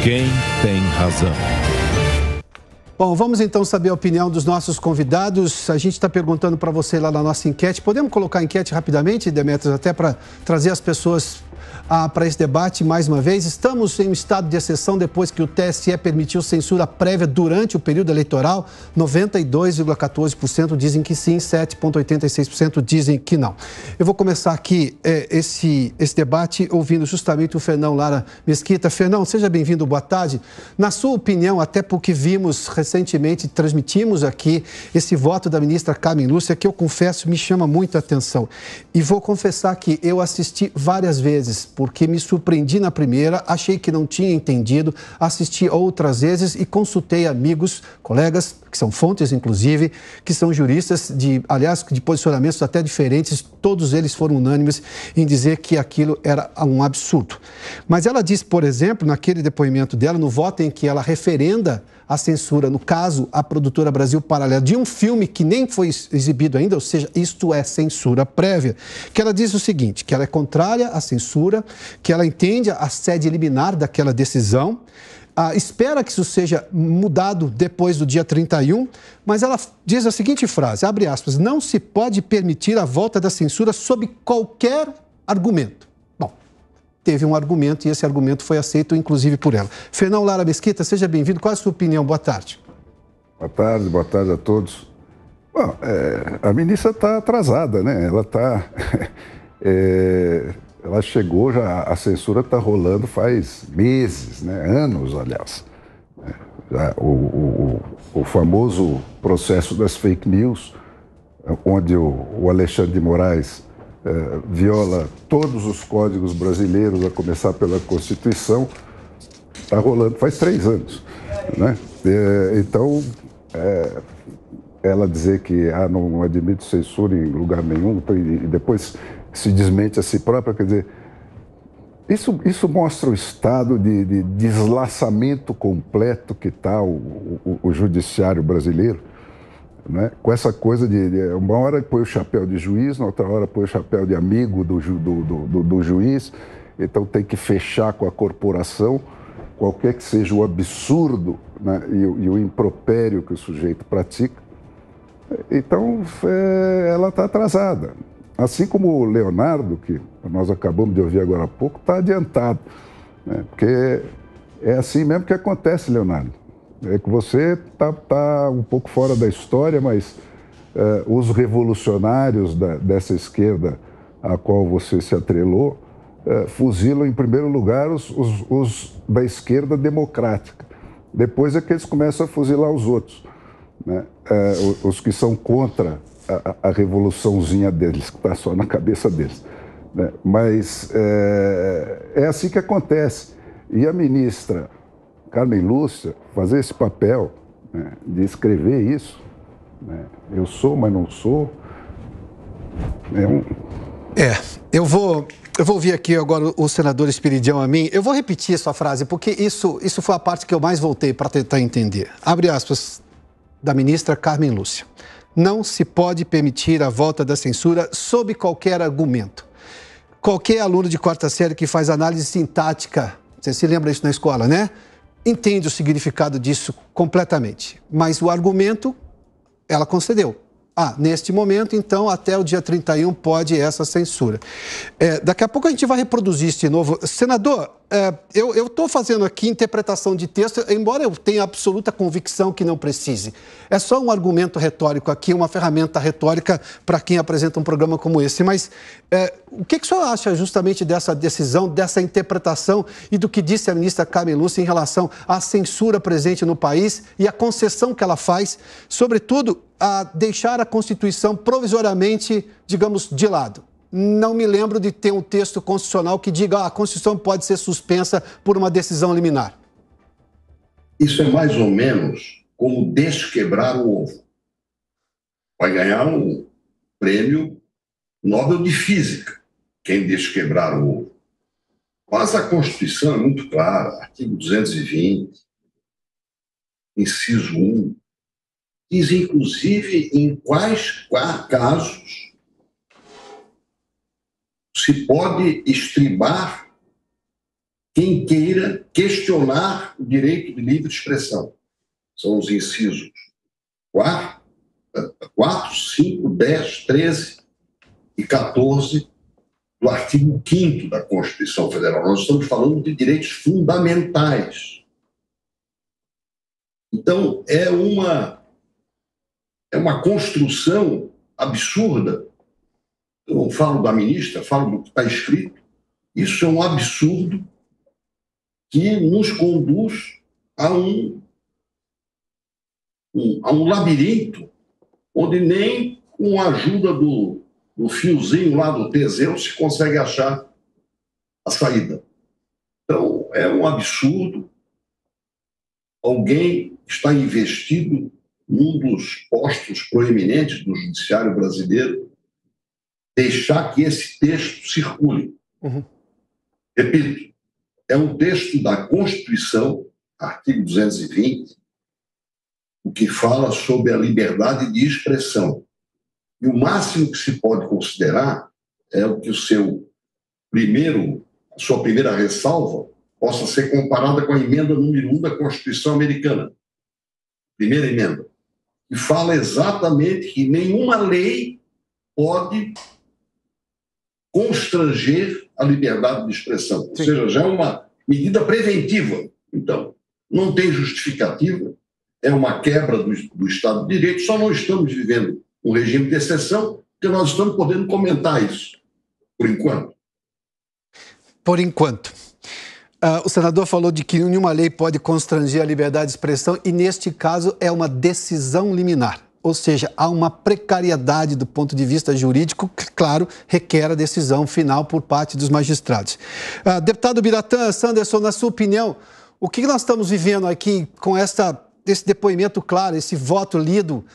Quem tem razão? Bom, vamos então saber a opinião dos nossos convidados. A gente está perguntando para você lá na nossa enquete. Podemos colocar a enquete rapidamente, Demetrios, até para trazer as pessoas para esse debate mais uma vez. Estamos em um estado de exceção depois que o TSE permitiu censura prévia durante o período eleitoral. 92,14% dizem que sim, 7,86% dizem que não. Eu vou começar aqui esse debate ouvindo justamente o Fernão Lara Mesquita. Fernão, seja bem-vindo, boa tarde. Na sua opinião, até porque vimos recentemente, transmitimos aqui esse voto da ministra Carmen Lúcia, que eu confesso me chama muito a atenção. E vou confessar que eu assisti várias vezes, porque me surpreendi na primeira, achei que não tinha entendido, assisti outras vezes e consultei amigos, colegas, que são fontes, inclusive, que são juristas, aliás, de posicionamentos até diferentes, todos eles foram unânimes em dizer que aquilo era um absurdo. Mas ela disse, por exemplo, naquele depoimento dela, no voto em que ela referenda a censura, no caso, a produtora Brasil Paralelo, de um filme que nem foi exibido ainda, ou seja, isto é censura prévia, que ela diz o seguinte, que ela é contrária à censura, que ela entende a sede liminar daquela decisão, espera que isso seja mudado depois do dia 31, mas ela diz a seguinte frase, abre aspas, não se pode permitir a volta da censura sob qualquer argumento. Bom, teve um argumento e esse argumento foi aceito, inclusive, por ela. Fernão Lara Mesquita, seja bem-vindo. Qual é a sua opinião? Boa tarde. Boa tarde a todos. Bom, a ministra está atrasada, né? Ela está... ela chegou, já a censura está rolando faz meses, né? Anos, aliás. O famoso processo das fake news, onde o Alexandre de Moraes viola todos os códigos brasileiros, a começar pela Constituição, está rolando faz 3 anos, né? Então, ela dizer que não admite censura em lugar nenhum e depois se desmente a si própria, quer dizer, isso mostra o estado de deslaçamento completo que está o judiciário brasileiro, né? Com essa coisa de uma hora põe o chapéu de juiz, na outra hora põe o chapéu de amigo do juiz, então tem que fechar com a corporação, qualquer que seja o absurdo, né, e o impropério que o sujeito pratica. Então, ela está atrasada. Assim como o Leonardo, que nós acabamos de ouvir agora há pouco, está adiantado, né? Porque é assim mesmo que acontece, Leonardo. É que você está um pouco fora da história, mas os revolucionários dessa esquerda a qual você se atrelou fuzilam, em primeiro lugar, os da esquerda democrática. Depois é que eles começam a fuzilar os outros, né? Os que são contra a revoluçãozinha deles, que está só na cabeça deles, né? Mas é assim que acontece. E a ministra Carmen Lúcia fazer esse papel, né, de escrever isso, né, eu sou, mas não sou, eu vou ouvir aqui agora o senador Esperidião Amin. Eu vou repetir a sua frase, porque isso foi a parte que eu mais voltei para tentar entender. Abre aspas, da ministra Carmen Lúcia. Não se pode permitir a volta da censura sob qualquer argumento. Qualquer aluno de 4ª série que faz análise sintática, você se lembra isso na escola, né? Entende o significado disso completamente. Mas o argumento, ela concedeu. Neste momento, então, até o dia 31 pode essa censura. Daqui a pouco a gente vai reproduzir isso de novo. Senador, eu estou fazendo aqui interpretação de texto, embora eu tenha absoluta convicção que não precise. É só um argumento retórico aqui, uma ferramenta retórica para quem apresenta um programa como esse. Mas o que o senhor acha justamente dessa decisão, dessa interpretação e do que disse a ministra Carmen Lúcia em relação à censura presente no país e a concessão que ela faz, sobretudo, a deixar a Constituição provisoriamente, digamos, de lado? Não me lembro de ter um texto constitucional que diga a Constituição pode ser suspensa por uma decisão liminar. Isso é mais ou menos como desquebrar o ovo. Vai ganhar um prêmio Nobel de Física, quem desquebrar o ovo. Mas a Constituição é muito clara, artigo 220, inciso 1, diz, inclusive, em quais casos se pode estribar quem queira questionar o direito de livre expressão. São os incisos 4, 5, 10, 13 e 14 do artigo 5º da Constituição Federal. Nós estamos falando de direitos fundamentais. Então, é uma construção absurda. Eu não falo da ministra, falo do que está escrito. Isso é um absurdo que nos conduz a um labirinto onde nem com a ajuda do fiozinho lá do Teseu se consegue achar a saída. Então, é um absurdo. Alguém está investido num dos postos proeminentes do judiciário brasileiro deixar que esse texto circule. Uhum. Repito, é um texto da Constituição, artigo 220, o que fala sobre a liberdade de expressão. E o máximo que se pode considerar é o que a sua primeira ressalva possa ser comparada com a emenda número 1 da Constituição americana. Primeira emenda. E fala exatamente que nenhuma lei pode constranger a liberdade de expressão. Ou seja, já é uma medida preventiva. Então, não tem justificativa, é uma quebra do Estado de Direito, só não estamos vivendo um regime de exceção, porque nós estamos podendo comentar isso, por enquanto. Por enquanto. O senador falou de que nenhuma lei pode constranger a liberdade de expressão e, neste caso, é uma decisão liminar. Ou seja, há uma precariedade do ponto de vista jurídico que, claro, requer a decisão final por parte dos magistrados. Deputado Biratã, Sanderson, na sua opinião, o que nós estamos vivendo aqui com esse depoimento claro, esse voto lido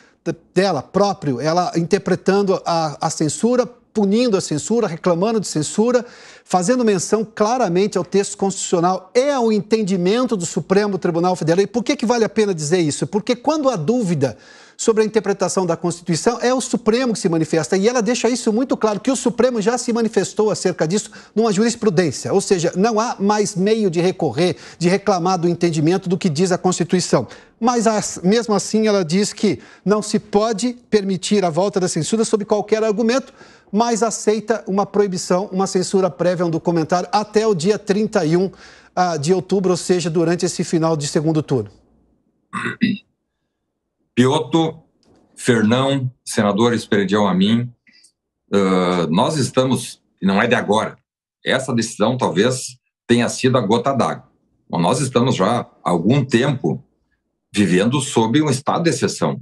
dela próprio, ela interpretando a censura, punindo a censura, reclamando de censura, fazendo menção claramente ao texto constitucional, é o entendimento do Supremo Tribunal Federal. E por que vale a pena dizer isso? Porque quando há dúvida sobre a interpretação da Constituição, é o Supremo que se manifesta. E ela deixa isso muito claro, que o Supremo já se manifestou acerca disso numa jurisprudência. Ou seja, não há mais meio de recorrer, de reclamar do entendimento do que diz a Constituição. Mas, mesmo assim, ela diz que não se pode permitir a volta da censura sob qualquer argumento, mas aceita uma proibição, uma censura prévia, um documentário, até o dia 31 de outubro, ou seja, durante esse final de segundo turno. Piotto, Fernão, senador Esperidião Amin, nós estamos, e não é de agora, essa decisão talvez tenha sido a gota d'água. Nós estamos já há algum tempo vivendo sob um estado de exceção.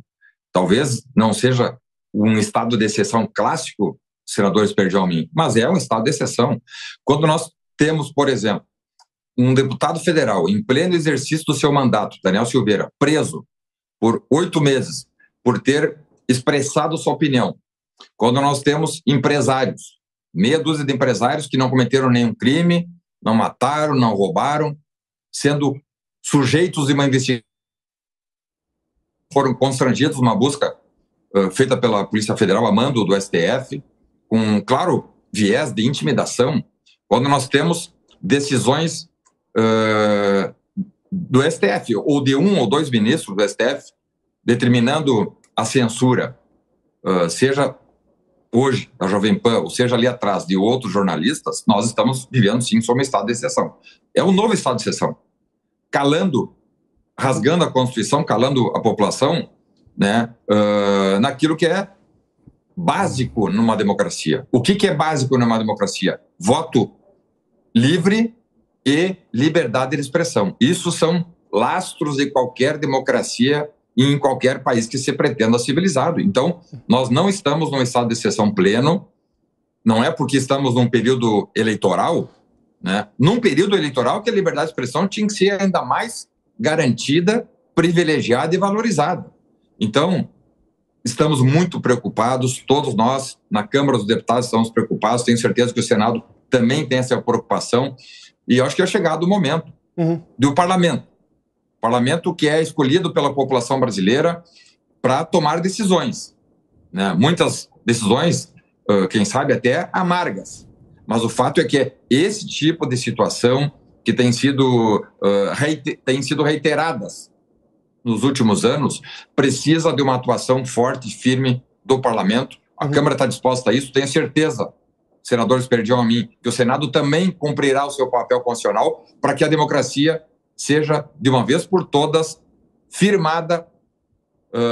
Talvez não seja um estado de exceção clássico, senador Esperidião Amin, mas é um estado de exceção. Quando nós temos, por exemplo, um deputado federal em pleno exercício do seu mandato, Daniel Silveira, preso por 8 meses, por ter expressado sua opinião. Quando nós temos empresários, meia dúzia de empresários que não cometeram nenhum crime, não mataram, não roubaram, sendo sujeitos de uma investigação, foram constrangidos numa busca feita pela Polícia Federal, a mando do STF, com um claro viés de intimidação, quando nós temos decisões do STF, ou de um ou dois ministros do STF, determinando a censura, seja hoje da Jovem Pan, ou seja ali atrás de outros jornalistas, nós estamos vivendo sim sob um estado de exceção. É um novo estado de exceção, rasgando a Constituição, calando a população, né, naquilo que é básico numa democracia. O que é básico numa democracia? Voto livre e liberdade de expressão. Isso são lastros de qualquer democracia e em qualquer país que se pretenda civilizado. Então, nós não estamos num estado de exceção pleno, não é porque estamos num período eleitoral, né? Num período eleitoral que a liberdade de expressão tinha que ser ainda mais garantida, privilegiada e valorizada. Então, estamos muito preocupados, todos nós, na Câmara dos Deputados, estamos preocupados, tenho certeza que o Senado também tem essa preocupação, e eu acho que é chegado o momento do parlamento que é escolhido pela população brasileira para tomar decisões, né? Muitas decisões, quem sabe até amargas, mas o fato é que esse tipo de situação que têm sido reiteradas nos últimos anos, precisa de uma atuação forte e firme do Parlamento. A Câmara está disposta a isso, tenho certeza, senadores Perdião a mim, que o Senado também cumprirá o seu papel constitucional para que a democracia seja, de uma vez por todas, firmada,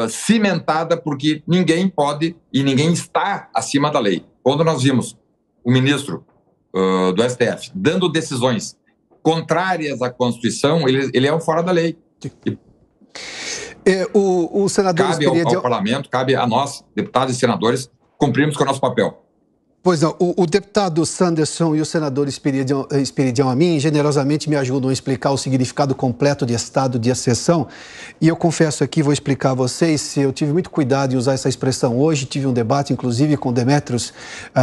cimentada, porque ninguém pode e ninguém está acima da lei. Quando nós vimos o ministro do STF dando decisões contrárias à Constituição, ele é um fora da lei. O senador cabe ao Parlamento, cabe a nós, deputados e senadores, cumprirmos com o nosso papel. Pois não, o deputado Sanderson e o senador Esperidião Amin generosamente me ajudam a explicar o significado completo de estado de exceção. E eu confesso aqui, vou explicar a vocês, eu tive muito cuidado em usar essa expressão hoje, tive um debate, inclusive, com Demetrios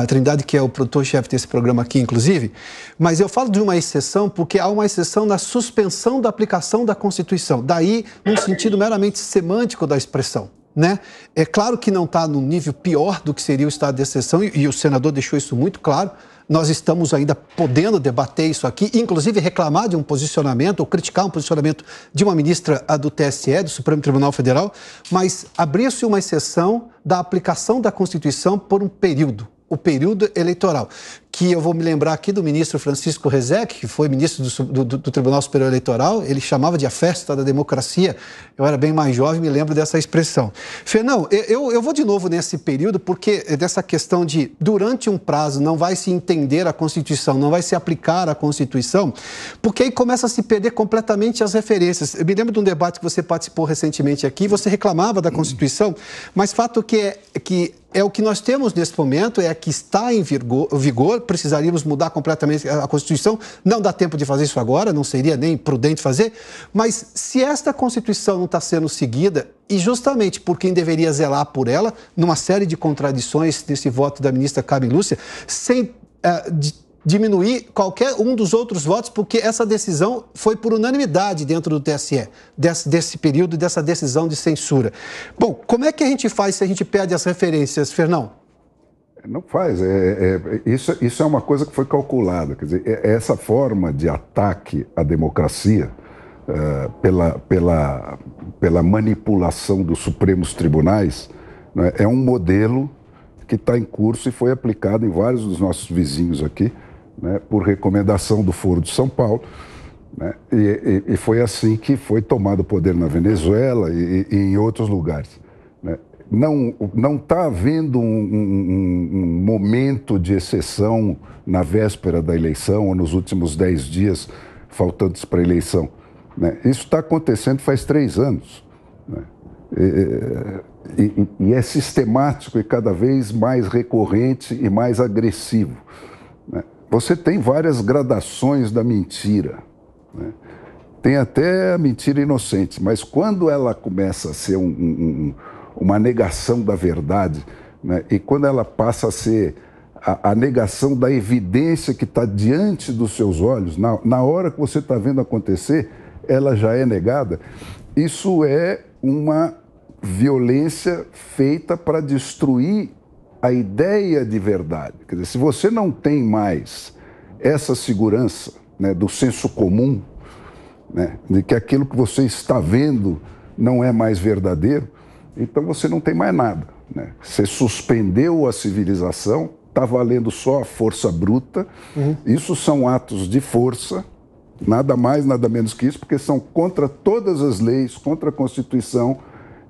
Trindade, que é o produtor-chefe desse programa aqui, inclusive. Mas eu falo de uma exceção porque há uma exceção na suspensão da aplicação da Constituição. Daí, num sentido meramente semântico da expressão. Né? É claro que não está no nível pior do que seria o estado de exceção, e o senador deixou isso muito claro. Nós estamos ainda podendo debater isso aqui, inclusive reclamar de um posicionamento ou criticar um posicionamento de uma ministra do TSE, do Supremo Tribunal Federal, mas abriu-se uma exceção da aplicação da Constituição por um período, o período eleitoral, que eu vou me lembrar aqui do ministro Francisco Rezec, que foi ministro do Tribunal Superior Eleitoral, ele chamava de a festa da democracia. Eu era bem mais jovem, me lembro dessa expressão. Fernão, eu vou de novo nesse período, porque dessa questão de, durante um prazo, não vai se entender a Constituição, não vai se aplicar a Constituição, porque aí começa a se perder completamente as referências. Eu me lembro de um debate que você participou recentemente aqui, você reclamava da Constituição, mas fato que é o que nós temos nesse momento, é a que está em vigor, precisaríamos mudar completamente a Constituição, não dá tempo de fazer isso agora, não seria nem prudente fazer, mas se esta Constituição não está sendo seguida, e justamente por quem deveria zelar por ela, numa série de contradições desse voto da ministra Carmen Lúcia, sem diminuir qualquer um dos outros votos, porque essa decisão foi por unanimidade dentro do TSE, desse período, dessa decisão de censura. Bom, como é que a gente faz se a gente perde as referências, Fernão? Não faz. Isso é uma coisa que foi calculada. Quer dizer, essa forma de ataque à democracia pela manipulação dos Supremos Tribunais, né, é um modelo que está em curso e foi aplicado em vários dos nossos vizinhos aqui, né, por recomendação do Foro de São Paulo, né, e foi assim que foi tomado o poder na Venezuela e em outros lugares, né. Não está havendo um momento de exceção na véspera da eleição ou nos últimos 10 dias faltantes para a eleição, né. Isso está acontecendo faz 3 anos, né. E é sistemático e cada vez mais recorrente e mais agressivo, né. Você tem várias gradações da mentira, né. Tem até a mentira inocente, mas quando ela começa a ser uma negação da verdade, né, e quando ela passa a ser a negação da evidência que está diante dos seus olhos, na hora que você está vendo acontecer, ela já é negada, isso é uma violência feita para destruir a ideia de verdade. Quer dizer, se você não tem mais essa segurança, né, do senso comum, né, de que aquilo que você está vendo não é mais verdadeiro, então você não tem mais nada, né? Você suspendeu a civilização, está valendo só a força bruta. Isso são atos de força, nada mais, nada menos que isso, porque são contra todas as leis, contra a Constituição.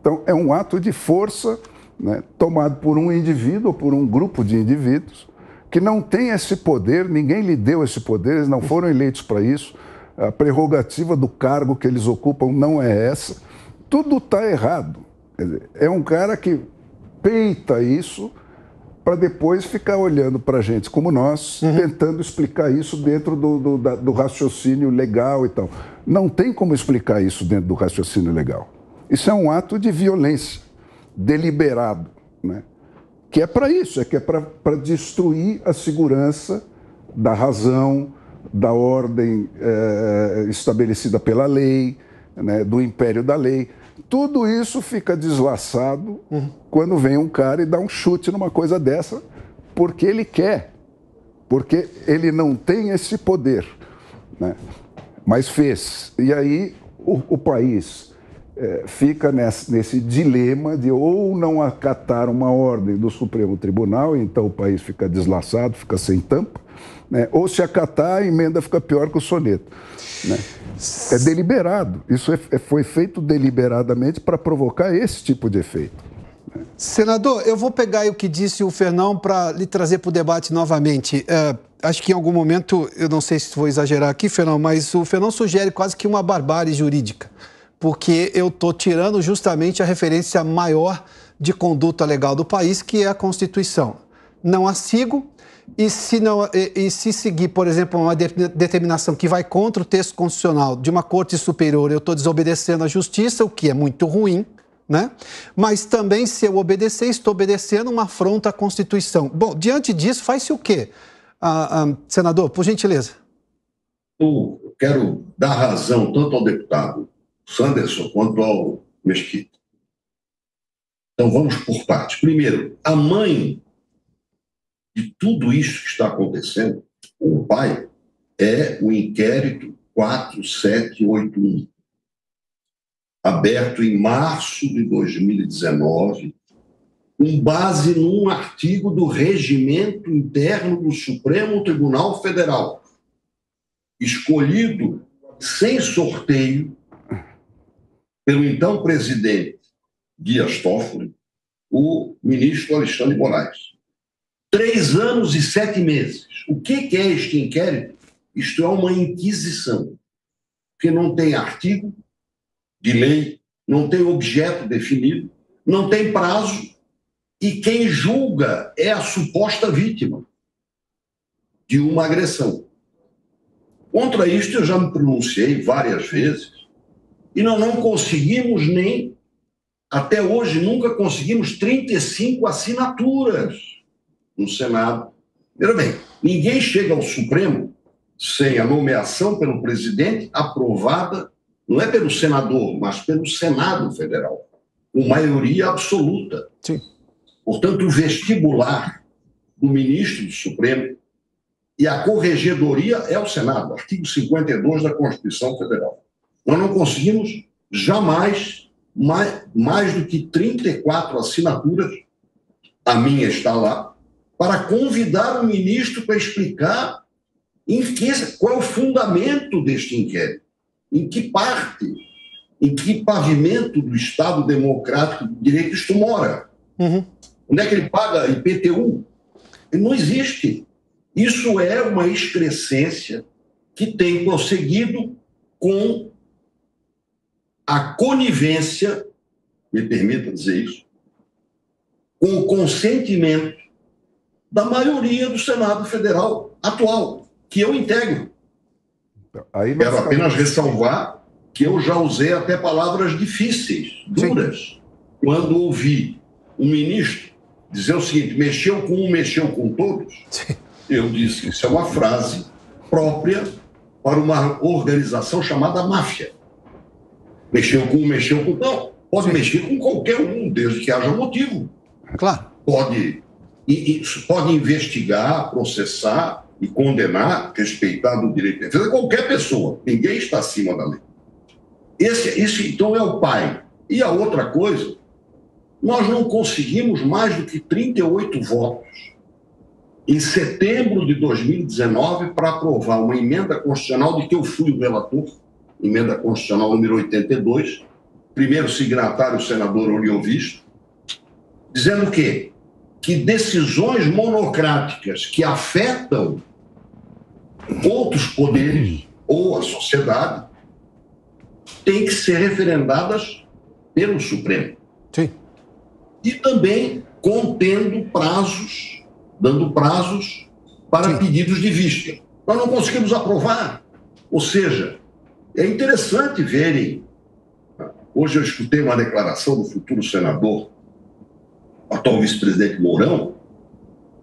Então, é um ato de força, né, tomado por um indivíduo ou por um grupo de indivíduos que não tem esse poder, ninguém lhe deu esse poder, eles não foram eleitos para isso, a prerrogativa do cargo que eles ocupam não é essa. Tudo está errado. Quer dizer, é um cara que peita isso para depois ficar olhando para a gente como nós, tentando explicar isso dentro do raciocínio legal e tal. Não tem como explicar isso dentro do raciocínio legal. Isso é um ato de violência deliberado, né? Que é para isso, que é para destruir a segurança da razão, da ordem estabelecida pela lei, né, do império da lei. Tudo isso fica deslaçado quando vem um cara e dá um chute numa coisa dessa, porque ele quer, porque ele não tem esse poder, né? Mas fez. E aí o país fica nesse dilema de ou não acatar uma ordem do Supremo Tribunal, então o país fica deslaçado, fica sem tampa, né? Ou se acatar, a emenda fica pior que o soneto, né? É deliberado. Isso foi feito deliberadamente para provocar esse tipo de efeito. Senador, eu vou pegar aí o que disse o Fernão para lhe trazer para o debate novamente. Acho que em algum momento, eu não sei se vou exagerar aqui, Fernão, mas o Fernão sugere quase que uma barbárie jurídica, porque eu estou tirando justamente a referência maior de conduta legal do país, que é a Constituição. Não a sigo, e se seguir, por exemplo, uma determinação que vai contra o texto constitucional de uma Corte Superior, eu estou desobedecendo a Justiça, o que é muito ruim, né? Mas também, se eu obedecer, estou obedecendo uma afronta à Constituição. Bom, diante disso, faz-se o quê? Senador, por gentileza. Eu quero dar razão tanto ao deputado Sanderson quanto ao Mesquita. Então, vamos por partes. Primeiro, a mãe de tudo isso que está acontecendo, o pai, é o inquérito 4781, aberto em março de 2019, com base num artigo do Regimento Interno do Supremo Tribunal Federal, escolhido sem sorteio pelo então presidente Dias Toffoli, o ministro Alexandre de Moraes. 3 anos e 7 meses. O que é este inquérito? Isto é uma inquisição, porque não tem artigo de lei, não tem objeto definido, não tem prazo, e quem julga é a suposta vítima de uma agressão. Contra isto eu já me pronunciei várias vezes, e nós não conseguimos nem, até hoje, nunca conseguimos 35 assinaturas no Senado. Veja bem, ninguém chega ao Supremo sem a nomeação pelo presidente aprovada, não é pelo senador, mas pelo Senado Federal, com maioria absoluta. Sim. Portanto, o vestibular do ministro do Supremo e a corregedoria é o Senado, artigo 52 da Constituição Federal. Nós não conseguimos jamais mais do que 34 assinaturas, a minha está lá, para convidar o ministro para explicar qual é o fundamento deste inquérito, em que parte, em que pavimento do Estado Democrático de Direito isto mora. Uhum. Onde é que ele paga IPTU? Ele não existe. Isso é uma excrescência que tem prosseguido com a conivência, me permita dizer isso, com o consentimento da maioria do Senado Federal atual, que eu integro. Quero apenas ressalvar que eu já usei até palavras difíceis, duras, quando ouvi um ministro dizer o seguinte: mexeu com um, mexeu com todos. Sim. Eu disse que isso é uma frase própria para uma organização chamada máfia. Mexeu com um, mexeu com... Não, pode mexer com qualquer um, desde que haja motivo. Claro. Pode investigar, processar e condenar, respeitado o direito de defesa, qualquer pessoa. Ninguém está acima da lei. Esse então é o pai. E a outra coisa, nós não conseguimos mais do que 38 votos em setembro de 2019 para aprovar uma emenda constitucional de que eu fui o relator, emenda constitucional número 82, primeiro signatário o senador Oliovisto, dizendo o quê? Que decisões monocráticas que afetam outros poderes ou a sociedade têm que ser referendadas pelo Supremo. Sim. E também contendo prazos, dando prazos para pedidos de vista. Nós não conseguimos aprovar. Ou seja, é interessante verem. Hoje eu escutei uma declaração do futuro senador, atual vice-presidente Mourão,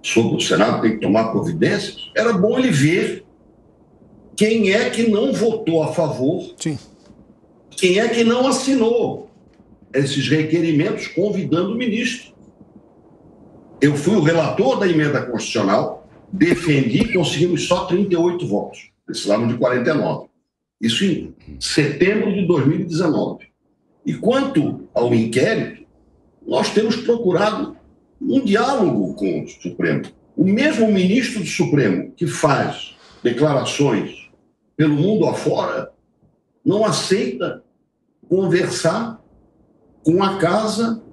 sobre o Senado tem que tomar providências. Era bom ele ver quem é que não votou a favor, quem é que não assinou esses requerimentos convidando o ministro. Eu fui o relator da emenda constitucional, defendi e conseguimos só 38 votos. Precisávamos de 49. Isso em setembro de 2019. E quanto ao inquérito, nós temos procurado um diálogo com o Supremo. O mesmo ministro do Supremo que faz declarações pelo mundo afora não aceita conversar com a casa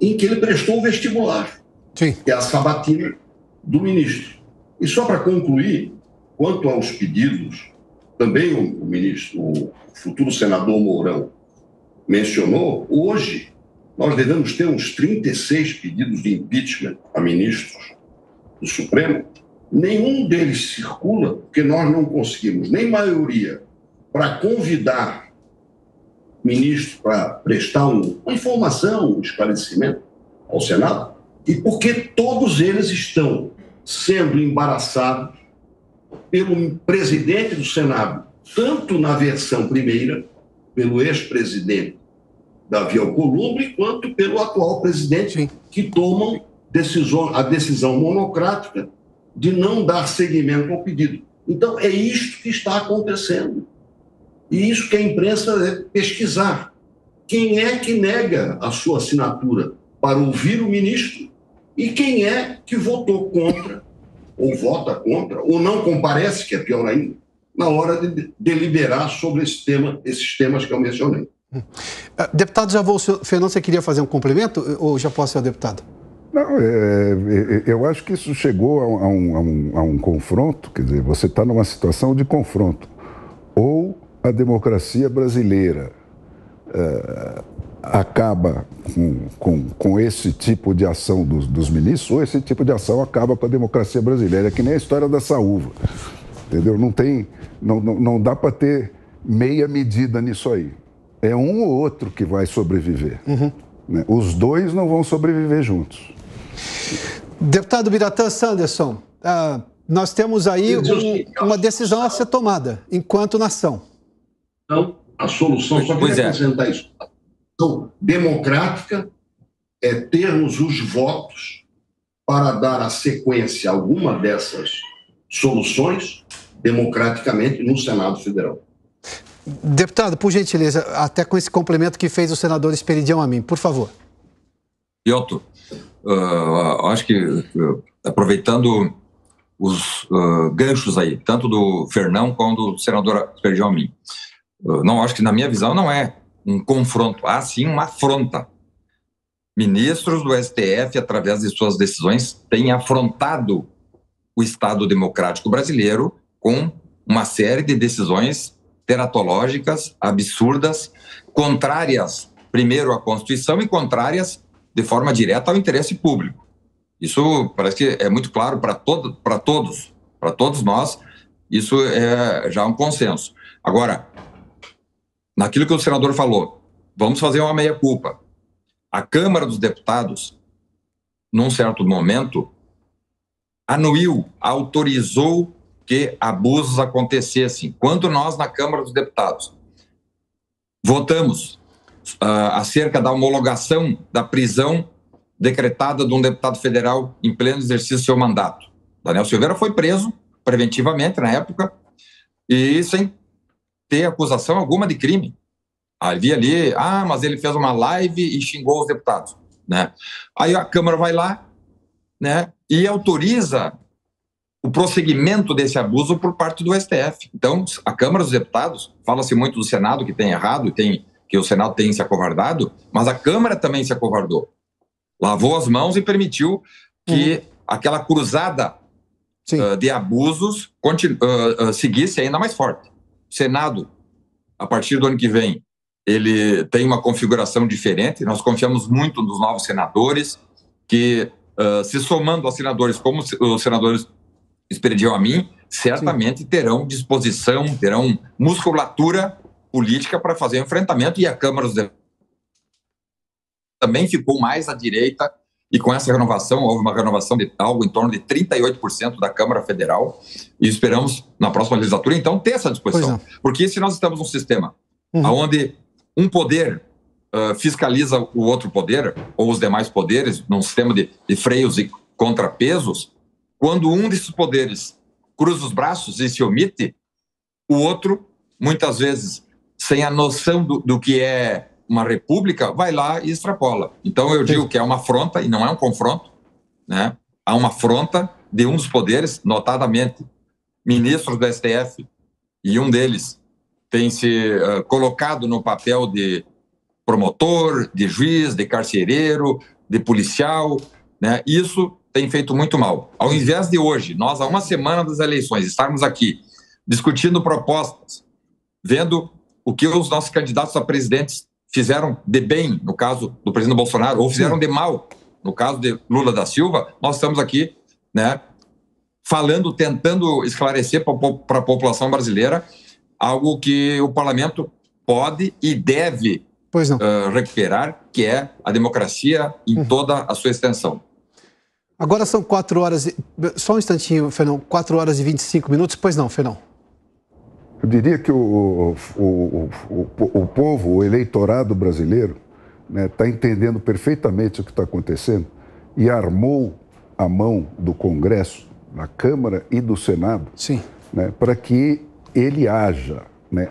em que ele prestou o vestibular, Sim. que é a sabatina do ministro. E só para concluir, quanto aos pedidos, também o ministro, o futuro senador Mourão, mencionou, hoje nós devemos ter uns 36 pedidos de impeachment a ministros do Supremo. Nenhum deles circula, porque nós não conseguimos nem maioria para convidar ministro para prestar uma informação, um esclarecimento ao Senado, e porque todos eles estão sendo embaraçados pelo presidente do Senado, tanto na versão primeira, pelo ex-presidente Davi Alcolumbre, quanto pelo atual presidente, Sim. que tomam a decisão monocrática de não dar seguimento ao pedido. Então, é isto que está acontecendo. E isso que a imprensa deve pesquisar. Quem é que nega a sua assinatura para ouvir o ministro e quem é que votou contra, ou vota contra, ou não comparece, que é pior ainda, na hora de deliberar sobre esses temas que eu mencionei. Deputado Javô, Fernão, você queria fazer um complemento ou já posso ser o deputado? Não, eu acho que isso chegou a um confronto, quer dizer, você está numa situação de confronto. Ou a democracia brasileira acaba com esse tipo de ação dos ministros, ou esse tipo de ação acaba com a democracia brasileira. É que nem a história da saúva, entendeu? Não dá para ter meia medida nisso aí. É um ou outro que vai sobreviver. Uhum. Né? Os dois não vão sobreviver juntos. Deputado Biratã Sanderson, nós temos aí uma decisão a ser tomada enquanto nação. Então, a solução, só queria acrescentar isso, a solução democrática é termos os votos para dar a sequência a alguma dessas soluções democraticamente no Senado Federal. Deputado, por gentileza, até com esse complemento que fez o senador Esperidião Amin, por favor. Piotr, acho que aproveitando os ganchos aí, tanto do Fernão quanto do senador Esperidião Amin, não, acho que na minha visão não é um confronto, há sim uma afronta. Ministros do STF, através de suas decisões, têm afrontado o Estado democrático brasileiro com uma série de decisões teratológicas, absurdas, contrárias, primeiro, à Constituição e contrárias de forma direta ao interesse público. Isso parece que é muito claro para todos nós, isso é já um consenso. Agora, naquilo que o senador falou, vamos fazer uma meia-culpa. A Câmara dos Deputados, num certo momento, anuiu, autorizou que abusos acontecessem. Quando nós, na Câmara dos Deputados, votamos acerca da homologação da prisão decretada de um deputado federal em pleno exercício do seu mandato. Daniel Silveira foi preso preventivamente na época e sem ter acusação alguma de crime. Havia ali, mas ele fez uma live e xingou os deputados, né? Aí a Câmara vai lá, né, e autoriza o prosseguimento desse abuso por parte do STF. Então, a Câmara dos Deputados, fala-se muito do Senado que tem errado, que o Senado tem se acovardado, mas a Câmara também se acovardou. Lavou as mãos e permitiu que aquela cruzada de abusos seguisse ainda mais forte. O Senado, a partir do ano que vem, ele tem uma configuração diferente. Nós confiamos muito nos novos senadores, que, se somando aos senadores como os senadores Esperidião Amin, certamente terão disposição, terão musculatura política para fazer o enfrentamento, e a Câmara dos Deputados também ficou mais à direita, e com essa renovação, houve uma renovação de algo em torno de 38% da Câmara Federal, e esperamos, na próxima legislatura, então, ter essa disposição. Porque se nós estamos num sistema onde um poder fiscaliza o outro poder, ou os demais poderes, num sistema de freios e contrapesos, quando um desses poderes cruza os braços e se omite, o outro muitas vezes sem a noção do que é uma república, vai lá e extrapola. Então eu digo que é uma afronta e não é um confronto, né? Há uma afronta de um dos poderes, notadamente ministros do STF, e um deles tem se colocado no papel de promotor, de juiz, de carcereiro, de policial, né? Isso tem feito muito mal. Ao invés de hoje, nós, há uma semana das eleições, estarmos aqui discutindo propostas, vendo o que os nossos candidatos a presidentes fizeram de bem, no caso do presidente Bolsonaro, ou fizeram de mal, no caso de Lula da Silva, nós estamos aqui, né, falando, tentando esclarecer para a população brasileira algo que o parlamento pode e deve recuperar, que é a democracia em toda a sua extensão. Agora são 4 horas, só um instantinho, Fernão, 4 horas e 25 minutos, pois não, Fernão? Eu diria que o povo, o eleitorado brasileiro, está entendendo perfeitamente o que está acontecendo e armou a mão do Congresso, da Câmara e do Senado, para que ele haja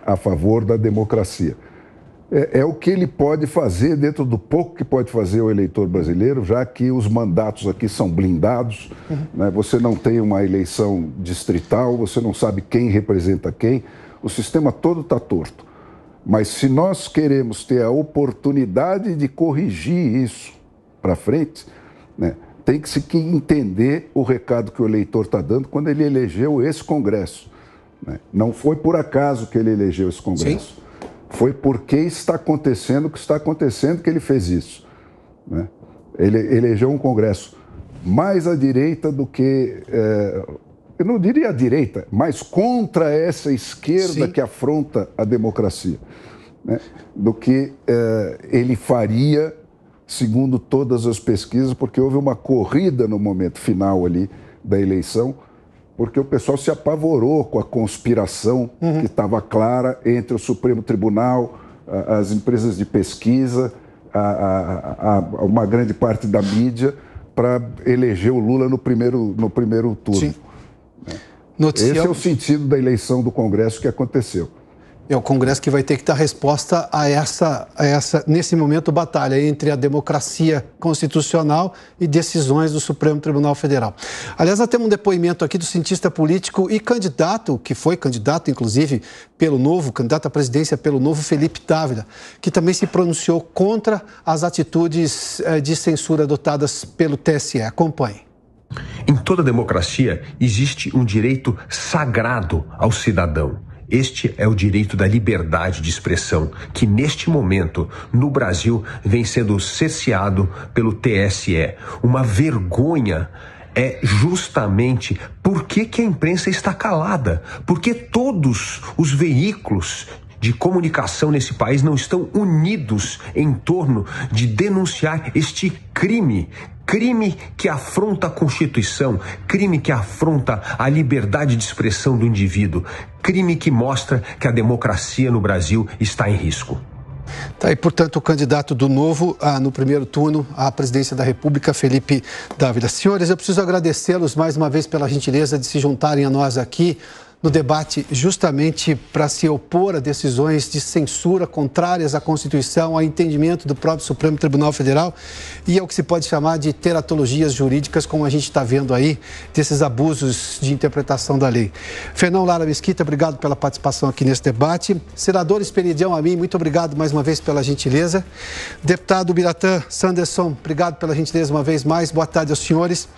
a favor da democracia. É o que ele pode fazer dentro do pouco que pode fazer o eleitor brasileiro, já que os mandatos aqui são blindados, você não tem uma eleição distrital, você não sabe quem representa quem, o sistema todo está torto. Mas se nós queremos ter a oportunidade de corrigir isso para frente, tem que se entender o recado que o eleitor está dando quando ele elegeu esse Congresso. Não foi por acaso que ele elegeu esse Congresso. Sim. Foi porque está acontecendo o que está acontecendo que ele fez isso. Ele elegeu um Congresso mais à direita do que... eu não diria à direita, mas contra essa esquerda que afronta a democracia. Do que ele faria, segundo todas as pesquisas, porque houve uma corrida no momento final ali da eleição, porque o pessoal se apavorou com a conspiração que estava clara entre o Supremo Tribunal, as empresas de pesquisa, uma grande parte da mídia, para eleger o Lula no primeiro turno. Sim. Esse é o sentido da eleição do Congresso que aconteceu. É o Congresso que vai ter que dar resposta a essa, nesse momento, batalha entre a democracia constitucional e decisões do Supremo Tribunal Federal. Aliás, nós temos um depoimento aqui do cientista político e candidato, que foi candidato, inclusive, candidato à presidência pelo Novo, Felipe Dávila, que também se pronunciou contra as atitudes de censura adotadas pelo TSE. Acompanhe. Em toda democracia existe um direito sagrado ao cidadão. Este é o direito da liberdade de expressão, que neste momento, no Brasil, vem sendo cerceado pelo TSE. Uma vergonha é justamente por que a imprensa está calada, porque todos os veículos de comunicação nesse país não estão unidos em torno de denunciar este crime. Crime que afronta a Constituição, crime que afronta a liberdade de expressão do indivíduo, crime que mostra que a democracia no Brasil está em risco. Tá aí, portanto, o candidato do Novo no primeiro turno à presidência da República, Felipe Dávila. Senhores, eu preciso agradecê-los mais uma vez pela gentileza de se juntarem a nós aqui no debate, justamente para se opor a decisões de censura contrárias à Constituição, ao entendimento do próprio Supremo Tribunal Federal e ao que se pode chamar de teratologias jurídicas, como a gente está vendo aí, desses abusos de interpretação da lei. Fernão Lara Mesquita, obrigado pela participação aqui nesse debate. Senador Esperidião Amin, muito obrigado mais uma vez pela gentileza. Deputado Biratã Sanderson, obrigado pela gentileza uma vez mais. Boa tarde aos senhores.